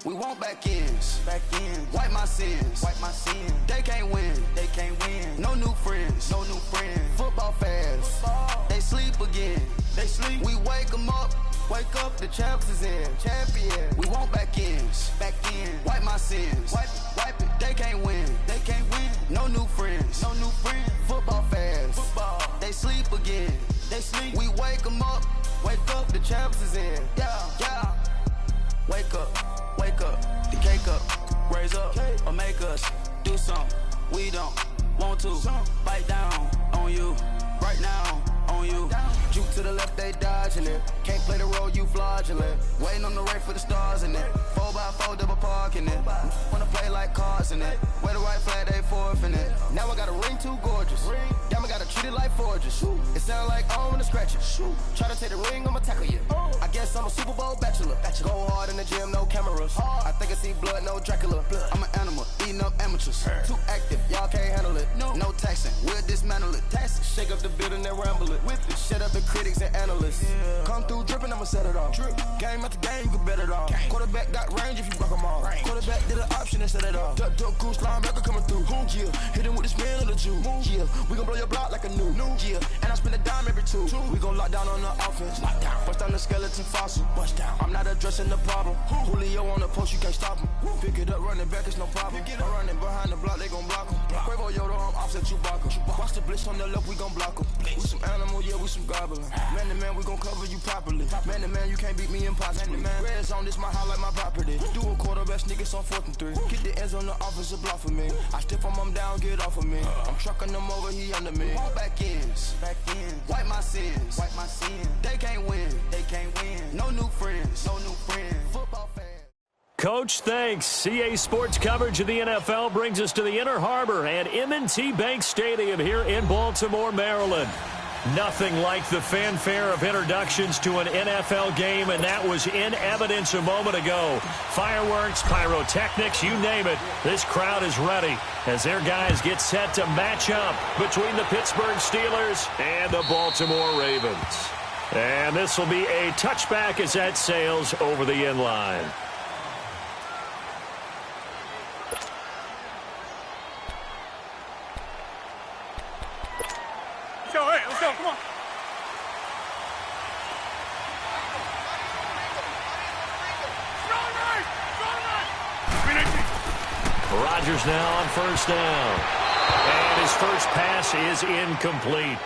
We want back ends. Wipe my sins. They can't win. No new friends. Football fans. They sleep again. We wake them up. Wake up, the champs is in. We want back ends. Wipe my sins. Wipe it. They can't win. No new friends. Football fans. They sleep again. We wake them up. Wake up, the champs is in. Yeah. Wake up. The cake up. Raise up or make us do something we don't want to. Bite down on you right now. On you. Juke to the left, they dodging it. Can't play the role, you fraudulent. Waiting on the right for the stars in it. 4x4 double parking it. Wanna play like cars in it. Wear the white flag, they forfeiting it. Now I got a ring too gorgeous. Damn, I gotta treat it like forges. It sound like I wanna scratch it. Try to take the ring, I'ma tackle you. I guess I'm a Super Bowl bachelor. Go hard in the gym, no cameras. I think I see blood, no Dracula. I'm an animal, eating up amateurs. Too active, y'all can't handle it. No taxing, we'll dismantle it. Shake up the building and ramble it. Shut up the critics and analysts. Come through dripping, I'ma set it off. Game after game, you can bet it off. Quarterback got range if you block them all. Quarterback did an option and set it off. Duck, goose, linebacker coming through. Yeah, hit him with the spin of the Jew. Yeah, we gon' blow your block like a new. Yeah, and I spend a dime every two. We gon' lock down on the offense. Bust down the skeleton fossil. I'm not addressing the problem. Julio on the post, you can't stop him. Pick it up, running back, it's no problem. I'm running behind the block, they gon' block him. Quavo Yoda, I'm offset Chewbacca. Watch the blitz on the left, we gon' block him. We some animal, yeah, we some goblin. Man to man, we gon' cover you properly. Man to man, you can't beat me impossibly. Red zone, this my highlight, my property. Do a quarterback, niggas on 4th and 3. Get the ends on the offensive block for me. I stiff him down, get off of me. I'm trucking them over, he under me. All back ends. Wipe my sins. They can't win. No new friends. Football fans. Coach, thanks. CA Sports coverage of the NFL brings us to the Inner Harbor and M&T Bank Stadium here in Baltimore, Maryland. Nothing like the fanfare of introductions to an NFL game, and that was in evidence a moment ago. Fireworks, pyrotechnics, you name it. This crowd is ready as their guys get set to match up between the Pittsburgh Steelers and the Baltimore Ravens. And this will be a touchback as that sails over the end line. Let's go, come on. Rodgers now on first down. And his first pass is incomplete.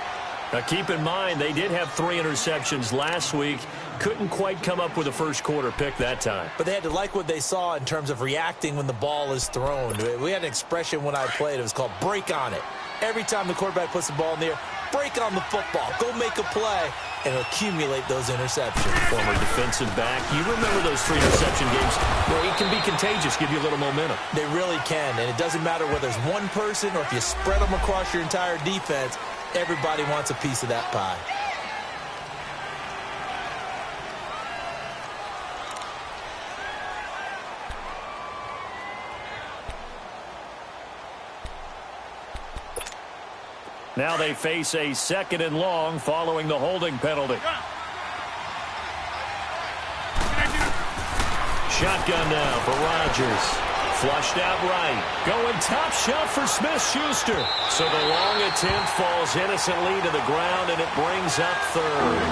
Now keep in mind, they did have 3 interceptions last week. Couldn't quite come up with a first quarter pick that time. But they had to like what they saw in terms of reacting when the ball is thrown. We had an expression when I played. It was called break on it. Every time the quarterback puts the ball in the air, break on the football. Go make a play and accumulate those interceptions. Former defensive back. You remember those 3 interception games where it can be contagious, give you a little momentum. They really can, and it doesn't matter whether it's one person or if you spread them across your entire defense. Everybody wants a piece of that pie. Now they face a 2nd and long following the holding penalty. Shotgun now for Rodgers. Flushed out right. Going top shelf for Smith-Schuster. So the long attempt falls innocently to the ground, and it brings up 3rd.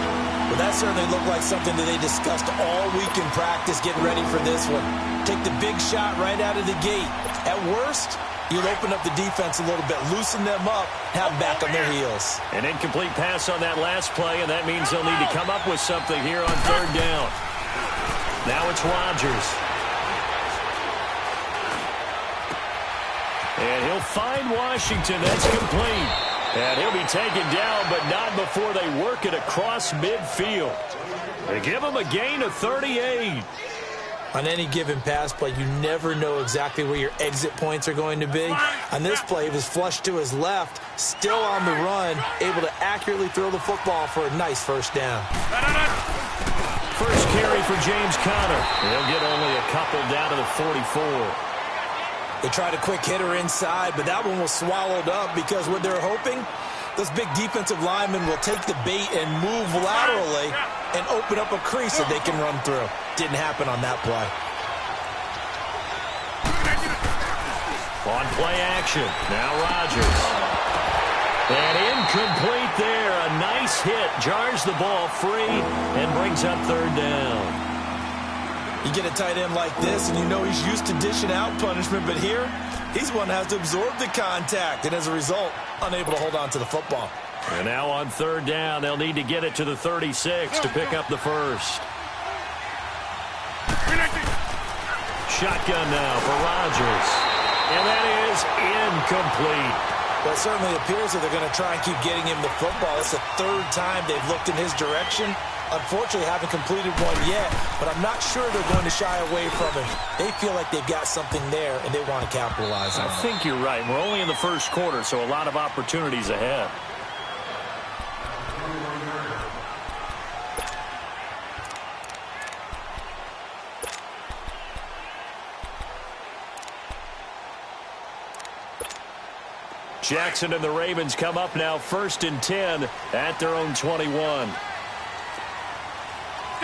Well, that certainly looked like something that they discussed all week in practice, getting ready for this one. Take the big shot right out of the gate. At worst, you'll open up the defense a little bit, loosen them up, have them back on their heels. An incomplete pass on that last play, and that means they'll need to come up with something here on 3rd down. Now it's Rodgers. And he'll find Washington. That's complete. And he'll be taken down, but not before they work it across midfield. They give him a gain of 38. On any given pass play, you never know exactly where your exit points are going to be. On this play, he was flushed to his left, still on the run, able to accurately throw the football for a nice first down. First carry for James Conner. He'll get only a couple down to the 44. They tried a quick hitter inside, but that one was swallowed up because what they're hoping, those big defensive linemen will take the bait and move laterally and open up a crease that they can run through. Didn't happen on that play. On play action. Now Rodgers. And incomplete there. A nice hit. Jars the ball free and brings up third down. You get a tight end like this, and you know he's used to dishing out punishment, but here, he's one that has to absorb the contact, and as a result, unable to hold on to the football. And now on third down, they'll need to get it to the 36 to pick up the first. Shotgun now for Rodgers. And that is incomplete. Well, it certainly appears that they're going to try and keep getting him the football. It's the third time they've looked in his direction. Unfortunately, haven't completed one yet, but I'm not sure they're going to shy away from him. They feel like they've got something there, and they want to capitalize on it. I think you're right. We're only in the first quarter, so a lot of opportunities ahead. Jackson and the Ravens come up now 1st and 10 at their own 21.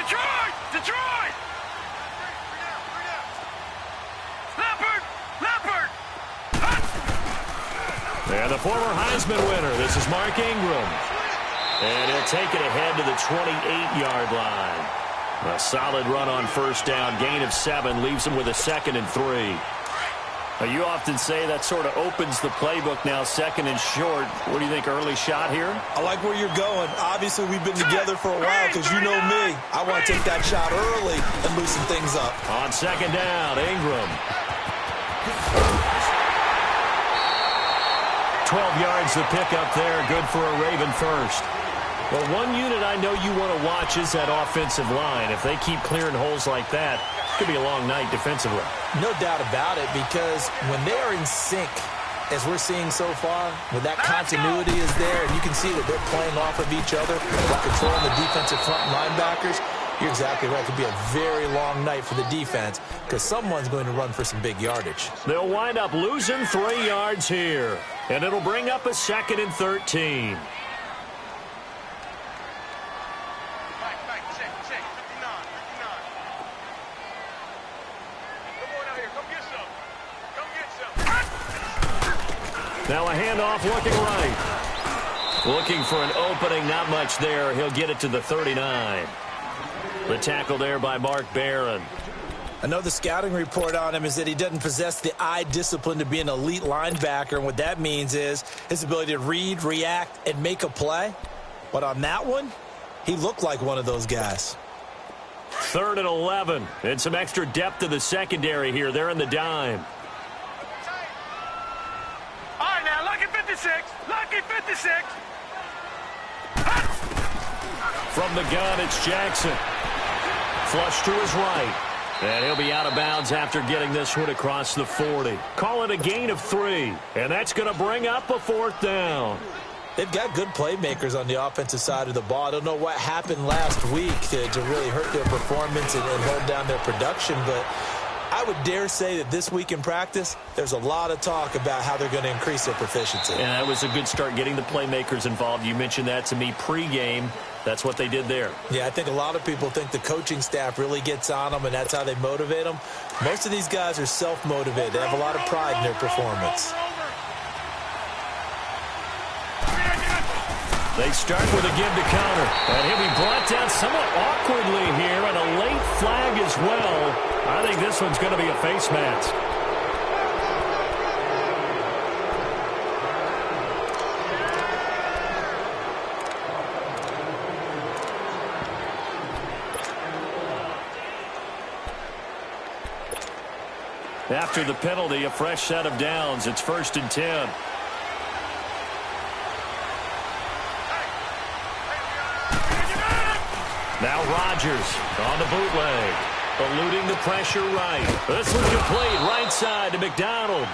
Detroit! Detroit! Leopard! And the former Heisman winner, this is Mark Ingram. And he'll take it ahead to the 28-yard line. A solid run on first down, gain of 7, leaves him with a 2nd and 3. Now, you often say that sort of opens the playbook now, 2nd and short. What do you think, early shot here? I like where you're going. Obviously, we've been together for a while because you know me. I want to take that shot early and loosen things up. On 2nd down, Ingram. 12 yards to pick up there. Good for a Raven first. Well, one unit I know you want to watch is that offensive line. If they keep clearing holes like that, it could be a long night defensively. No doubt about it, because when they are in sync, as we're seeing so far, when that continuity is there, and you can see that they're playing off of each other while controlling the defensive front linebackers, you're exactly right. It could be a very long night for the defense because someone's going to run for some big yardage. They'll wind up losing 3 yards here, and it'll bring up a 2nd and 13. Now a handoff looking right. Looking for an opening, not much there. He'll get it to the 39. The tackle there by Mark Barron. I know the scouting report on him is that he doesn't possess the eye discipline to be an elite linebacker, and what that means is his ability to read, react, and make a play. But on that one, he looked like one of those guys. 3rd and 11, and some extra depth to the secondary here. They're in the dime. Lucky 56. From the gun, it's Jackson. Flush to his right. And he'll be out of bounds after getting this one across the 40. Call it a gain of 3. And that's going to bring up a 4th down. They've got good playmakers on the offensive side of the ball. I don't know what happened last week to really hurt their performance and hold down their production, but I would dare say that this week in practice, there's a lot of talk about how they're going to increase their proficiency. And that was a good start getting the playmakers involved. You mentioned that to me pregame. That's what they did there. Yeah, I think a lot of people think the coaching staff really gets on them, and that's how they motivate them. Most of these guys are self-motivated. They have a lot of pride in their performance. They start with a give to counter. And he'll be brought down somewhat awkwardly here, and a late flag as well. I think this one's going to be a face mask. After the penalty, a fresh set of downs. It's 1st and 10. Now Rodgers on the bootleg. Eluding the pressure right. This one complete right side to McDonald.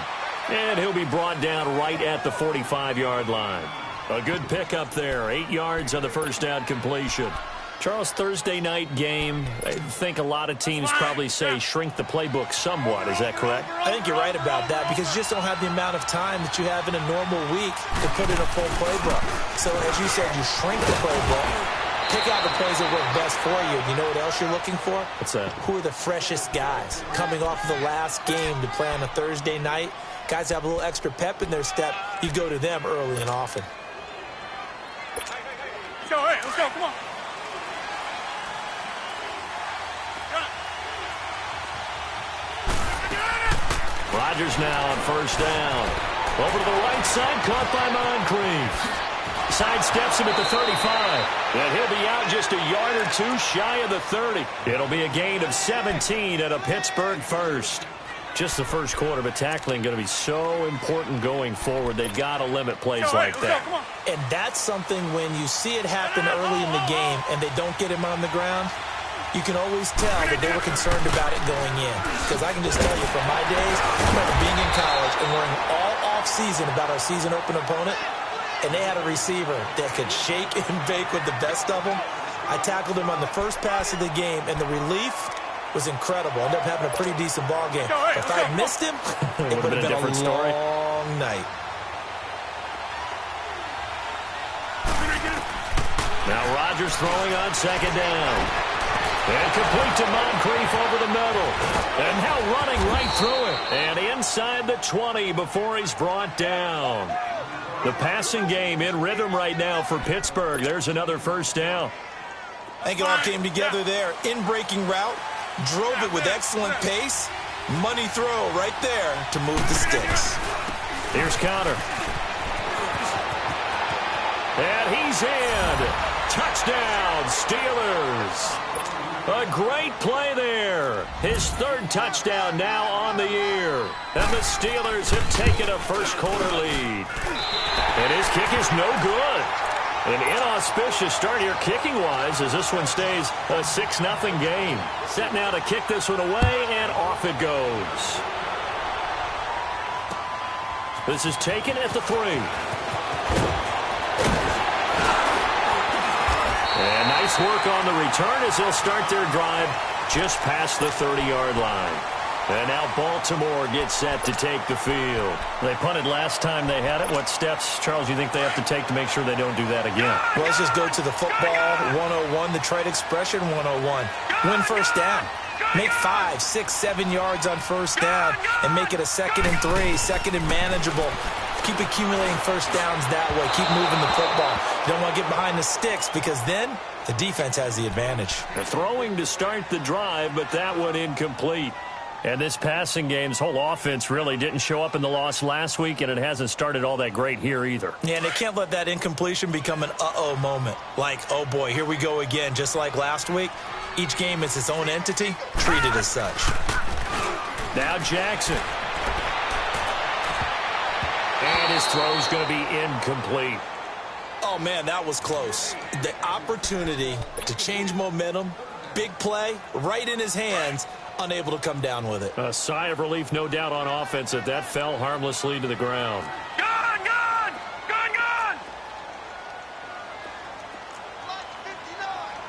And he'll be brought down right at the 45-yard line. A good pickup there. 8 yards on the first down completion. Charles, Thursday night game, I think a lot of teams probably say shrink the playbook somewhat. Is that correct? I think you're right about that because you just don't have the amount of time that you have in a normal week to put in a full playbook. So as you said, you shrink the playbook. Pick out the plays that work best for you. You know what else you're looking for? What's that? Who are the freshest guys coming off of the last game to play on a Thursday night? Guys have a little extra pep in their step. You go to them early and often. Let's go, hey, let's go, come on. Rodgers now on first down. Over to the right side, caught by Moncrief. Sidesteps him at the 35. And he'll be out just a yard or two shy of the 30. It'll be a gain of 17 and a Pittsburgh first. Just the first quarter, but tackling going to be so important going forward. They've got to limit plays like that. And that's something when you see it happen early in the game and they don't get him on the ground, you can always tell that they were concerned about it going in. Because I can just tell you from my days, I remember being in college and worrying all off-season about our season open opponent, and they had a receiver that could shake and bake with the best of them. I tackled him on the first pass of the game, and the relief was incredible. Ended up having a pretty decent ball game. If I had missed him, it would have been a different story. Long night. Now Rodgers throwing on second down. And complete to Moncrief over the middle. And now running right through it. And inside the 20 before he's brought down. The passing game in rhythm right now for Pittsburgh. There's another first down. I think it all came together there. In-breaking route. Drove it with excellent pace. Money throw right there to move the sticks. Here's Connor. And he's in. Touchdown, Steelers. A great play there. His third touchdown now on the year. And the Steelers have taken a first quarter lead. And his kick is no good. An inauspicious start here kicking-wise as this one stays a 6-0 game. Set now to kick this one away, and off it goes. This is taken at the 3. And nice work on the return as they'll start their drive just past the 30-yard line. And now Baltimore gets set to take the field. They punted last time they had it. What steps, Charles, you think they have to take to make sure they don't do that again? Well, let's just go to the football 101, the trade expression 101. Win first down. Make 5, 6, 7 yards on first down and make it a 2nd and 3, 2nd and manageable. Keep accumulating first downs that way. Keep moving the football. You don't want to get behind the sticks because then the defense has the advantage. They're throwing to start the drive, but that one incomplete. And this passing game's whole offense really didn't show up in the loss last week, and it hasn't started all that great here either. Yeah, and they can't let that incompletion become an uh-oh moment. Like, oh boy, here we go again. Just like last week, each game is its own entity, treated as such. Now Jackson. And his throw's going to be incomplete. Oh, man, that was close. The opportunity to change momentum, big play, right in his hands, unable to come down with it. A sigh of relief, no doubt, on offense that that fell harmlessly to the ground. Gone, gone, gone, gone.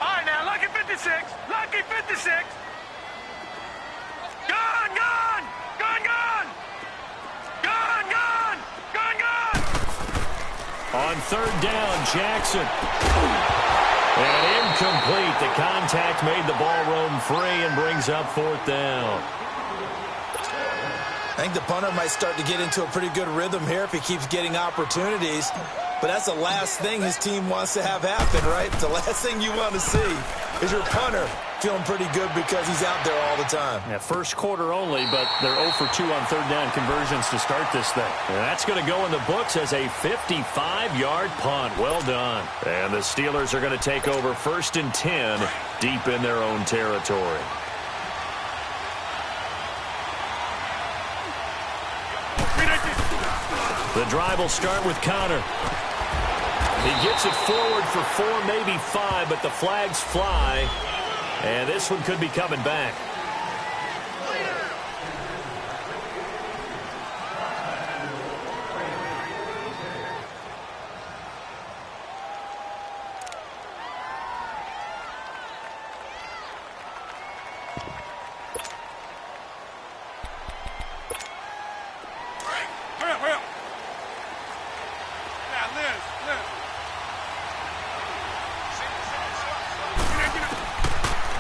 All right, now, lucky 56, lucky 56. Gone, gone, gone, gone. Gone, gone, gone, gone. On third down, Jackson. And incomplete. The contact made the ball roam free and brings up fourth down. I think the punter might start to get into a pretty good rhythm here if he keeps getting opportunities. But that's the last thing his team wants to have happen, right? The last thing you want to see is your punter feeling pretty good because he's out there all the time. Yeah, first quarter only, but they're 0 for 2 on third down conversions to start this thing. And that's going to go in the books as a 55-yard punt. Well done. And the Steelers are going to take over 1st and 10 deep in their own territory. The drive will start with Connor. He gets it forward for 4, maybe 5, but the flags fly. And this one could be coming back. Hurry up. Now, Liz.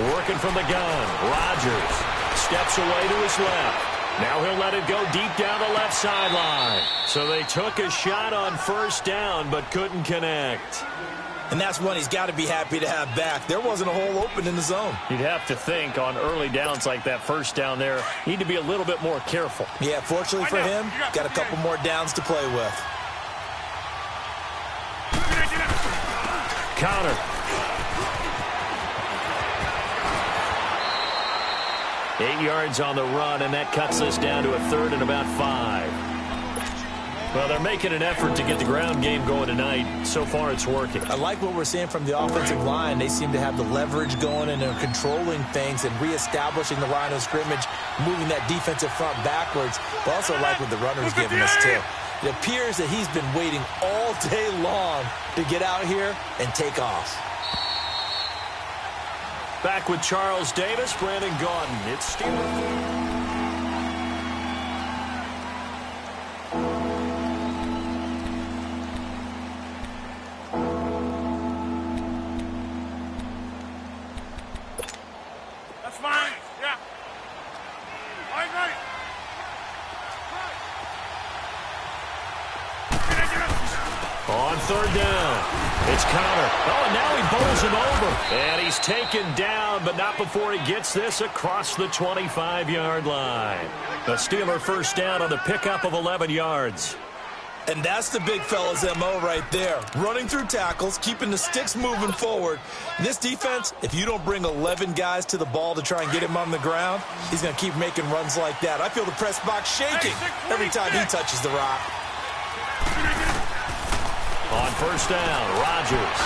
Working from the gun, Rodgers steps away to his left. Now he'll let it go deep down the left sideline. So they took a shot on first down but couldn't connect. And that's one he's got to be happy to have back. There wasn't a hole open in the zone. You'd have to think on early downs like that first down there, need to be a little bit more careful. Yeah, fortunately for him, got a couple more downs to play with. Counter. Eight yards on the run, and that cuts us down to a third and about 5. Well, they're making an effort to get the ground game going tonight. So far, it's working. I like what we're seeing from the offensive line. They seem to have the leverage going, and they're controlling things and reestablishing the line of scrimmage, moving that defensive front backwards. But also like what the runner's giving us, too. It appears that he's been waiting all day long to get out here and take off. Back with Charles Davis, Brandon Gaudin. It's Steelers. On third down, it's Connor. Oh, and now he bowls him over. And he's taken down, but not before he gets this across the 25-yard line. The Steeler first down on the pickup of 11 yards. And that's the big fella's MO right there. Running through tackles, keeping the sticks moving forward. This defense, if you don't bring 11 guys to the ball to try and get him on the ground, he's going to keep making runs like that. I feel the press box shaking every time he touches the rock. On first down, Rodgers.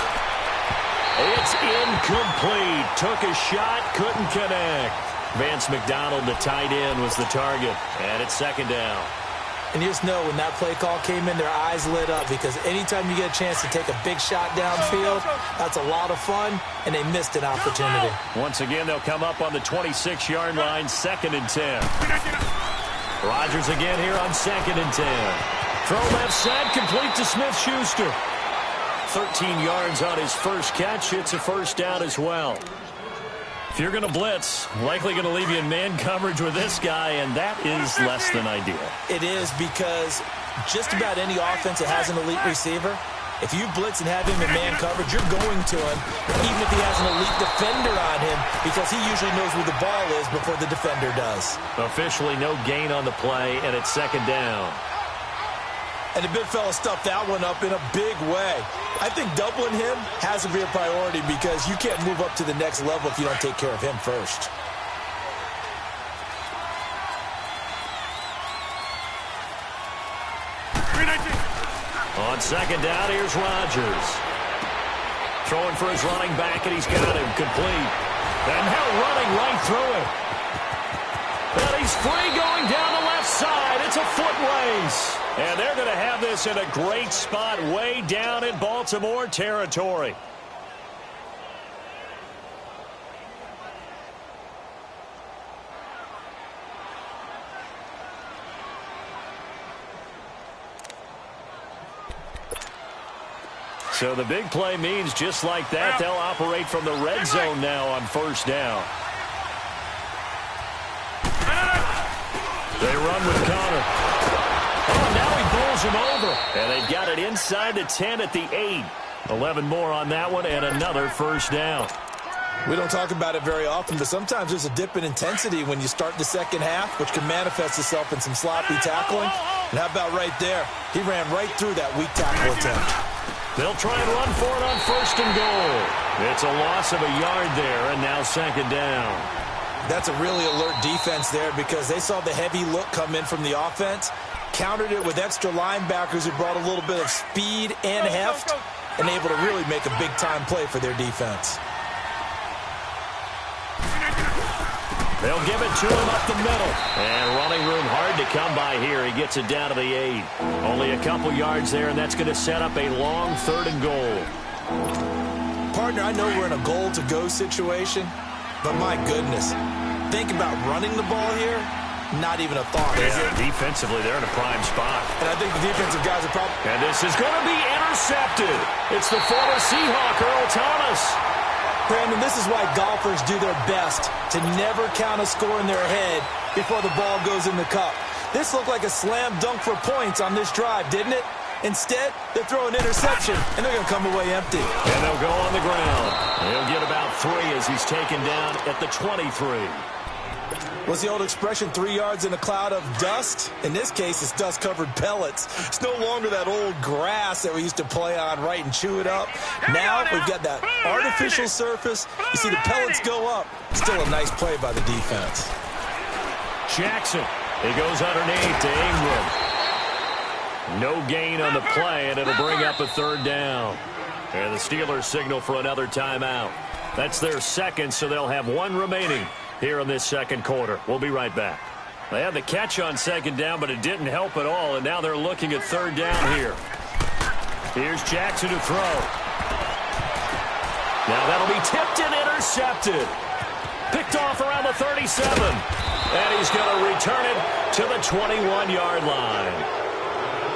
It's incomplete. Took a shot, couldn't connect. Vance McDonald, the tight end, was the target. And it's second down. And you just know when that play call came in, their eyes lit up because anytime you get a chance to take a big shot downfield, that's a lot of fun, and they missed an opportunity. Once again, they'll come up on the 26-yard line, 2nd and 10. Rodgers again here on 2nd and 10. Throw left side, complete to Smith-Schuster. 13 yards on his first catch. It's a first down as well. If you're going to blitz, likely going to leave you in man coverage with this guy, and that is less than ideal. It is because just about any offense that has an elite receiver, if you blitz and have him in man coverage, you're going to him, even if he has an elite defender on him, because he usually knows where the ball is before the defender does. Officially no gain on the play, and it's second down. And the big fella stuffed that one up in a big way. I think doubling him has to be a priority because you can't move up to the next level if you don't take care of him first. On second down, here's Rodgers. Throwing for his running back, and he's got him complete. And now running right through it. And he's free going down the left side. It's a foot race. And they're going to have this in a great spot way down in Baltimore territory. So the big play means just like that, they'll operate from the red zone now on first down. They run with Connor. Oh, now he bowls him over. And they've got it inside the 10 at the 8. 11 more on that one and another first down. We don't talk about it very often, but sometimes there's a dip in intensity when you start the second half, which can manifest itself in some sloppy tackling. And how about right there? He ran right through that weak tackle attempt. They'll try and run for it on first and goal. It's a loss of a yard there, and now second down. That's a really alert defense there because they saw the heavy look come in from the offense, countered it with extra linebackers who brought a little bit of speed and heft, and able to really make a big-time play for their defense. They'll give it to him up the middle. And running room hard to come by here. He gets it down to the 8. Only a couple yards there, and that's going to set up a long 3rd and goal. Partner, I know we're in a goal-to-go situation, but my goodness, think about running the ball here. Not even a thought, is it? Defensively, they're in a prime spot. And I think the defensive guys are probably... And this is going to be intercepted. It's the former Seahawk, Earl Thomas. Brandon, this is why golfers do their best to never count a score in their head before the ball goes in the cup. This looked like a slam dunk for points on this drive, didn't it? Instead, they throw an interception, and they're going to come away empty. And they'll go on the ground. He'll get about 3 as he's taken down at the 23. What's the old expression, 3 yards in a cloud of dust? In this case, it's dust-covered pellets. It's no longer that old grass that we used to play on, right, and chew it up. Now we've got that artificial surface. You see the pellets go up. Still a nice play by the defense. Jackson. He goes underneath to Ingram. No gain on the play, and it'll bring up a 3rd down. And the Steelers signal for another timeout. That's their second, so they'll have 1 remaining here in this second quarter. We'll be right back. They had the catch on 2nd down, but it didn't help at all, and now they're looking at 3rd down here. Here's Jackson to throw. Now that'll be tipped and intercepted. Picked off around the 37. And he's going to return it to the 21-yard line.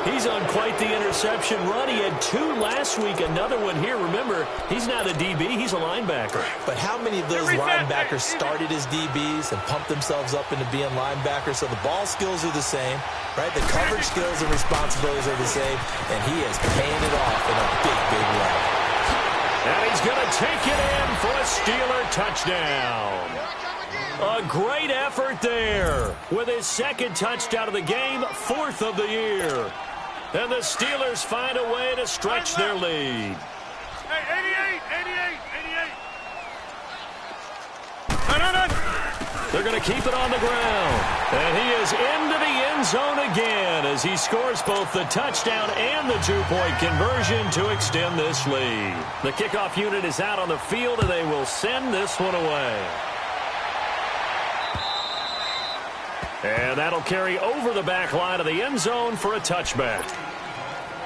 He's on quite the interception run. He had 2 last week, another one here. Remember, he's not a DB, he's a linebacker. But how many of those linebackers started as DBs and pumped themselves up into being linebackers? So the ball skills are the same, right? The coverage skills and responsibilities are the same, and he is paying it off in a big, big way. And he's going to take it in for a Steeler touchdown. A great effort there with his 2nd touchdown of the game, 4th of the year. And the Steelers find a way to stretch their lead. Hey, 88. They're going to keep it on the ground. And he is into the end zone again as he scores both the touchdown and the 2-point conversion to extend this lead. The kickoff unit is out on the field, and they will send this one away. And that'll carry over the back line of the end zone for a touchback.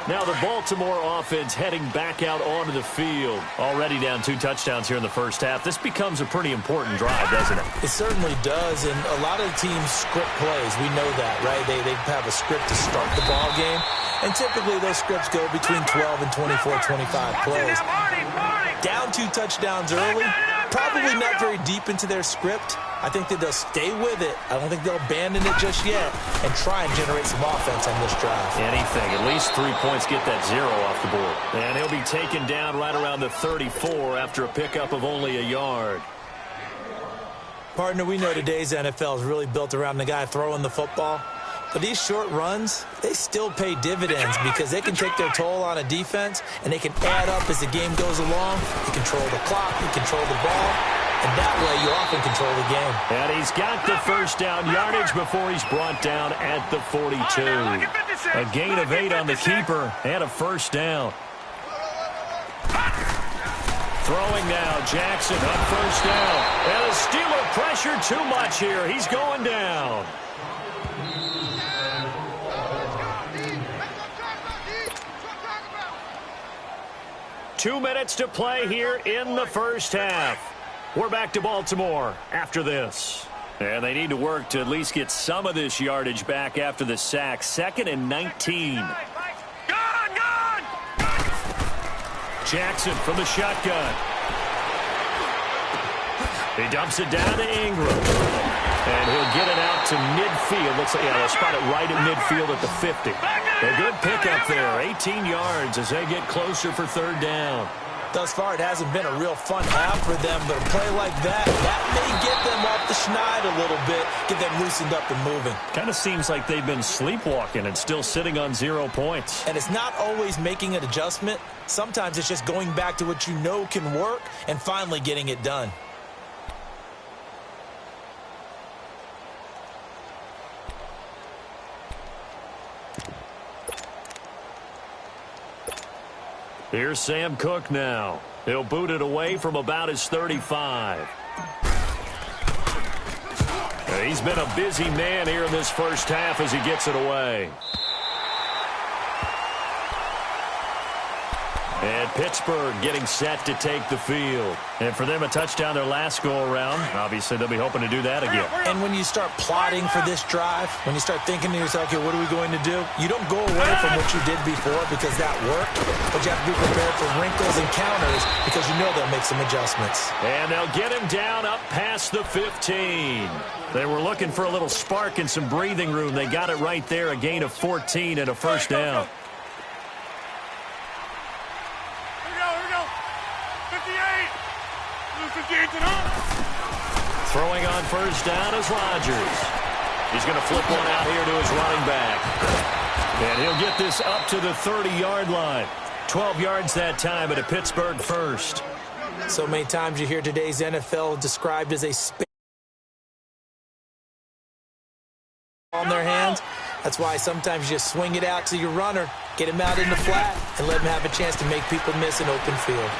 Now the Baltimore offense heading back out onto the field. Already down 2 touchdowns here in the first half. This becomes a pretty important drive, doesn't it? It certainly does, and a lot of teams script plays. We know that, right? They have a script to start the ball game, and typically those scripts go between 12 and 24, 25 plays. Down 2 touchdowns early, probably not very deep into their script. I think that they'll stay with it. I don't think they'll abandon it just yet and try and generate some offense on this drive. Anything. At least 3 points get that 0 off the board. And he'll be taken down right around the 34 after a pickup of only a yard. Partner, we know today's NFL is really built around the guy throwing the football. But these short runs, they still pay dividends because they can take their toll on a defense and they can add up as the game goes along. You control the clock, you control the ball, and that way you often control the game. And he's got the 1st down yardage before he's brought down at the 42. A gain of 8 on the keeper and a 1st down. Throwing now, Jackson on 1st down. And the Steeler pressure too much here. He's going down. Two minutes to play here in the first half. We're back to Baltimore after this. And they need to work to at least get some of this yardage back after the sack. 2nd and 19. Gone! Jackson from the shotgun. He dumps it down to Ingram. And he'll get it out to midfield. Looks like, they'll spot it right at midfield at the 50. A good pickup there. 18 yards as they get closer for 3rd down. Thus far, it hasn't been a real fun half for them, but a play like that may get them off the schneid a little bit, get them loosened up and moving. Kind of seems like they've been sleepwalking and still sitting on 0 points. And it's not always making an adjustment. Sometimes it's just going back to what you know can work and finally getting it done. Here's Sam Cook now. He'll boot it away from about his 35. He's been a busy man here in this first half as he gets it away. And Pittsburgh getting set to take the field. And for them, a touchdown their last go-around. Obviously, they'll be hoping to do that again. And when you start plotting for this drive, when you start thinking to yourself, okay, what are we going to do? You don't go away from what you did before because that worked, but you have to be prepared for wrinkles and counters because you know they'll make some adjustments. And they'll get him down up past the 15. They were looking for a little spark and some breathing room. They got it right there, a gain of 14 and a first down. Throwing on first down is Rodgers. He's going to flip one out here to his running back. And he'll get this up to the 30-yard line. 12 yards that time at a Pittsburgh first. So many times you hear today's NFL described as a spin on their hands. That's why sometimes you just swing it out to your runner, get him out in the flat, and let him have a chance to make people miss an open field.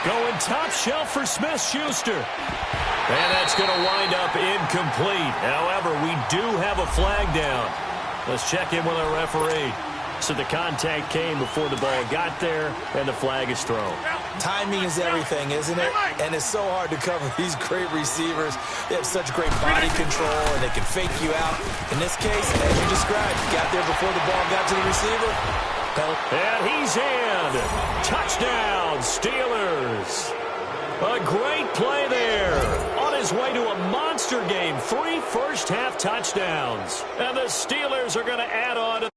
Going top shelf for Smith-Schuster. And that's going to wind up incomplete. However, we do have a flag down. Let's check in with our referee. So the contact came before the ball got there, and the flag is thrown. Timing is everything, isn't it? And it's so hard to cover these great receivers. They have such great body control, and they can fake you out. In this case, as you described, got there before the ball got to the receiver. And he's in. Touchdown, Steelers. A great play there. On his way to a monster game. 3 first-half touchdowns. And the Steelers are going to add on to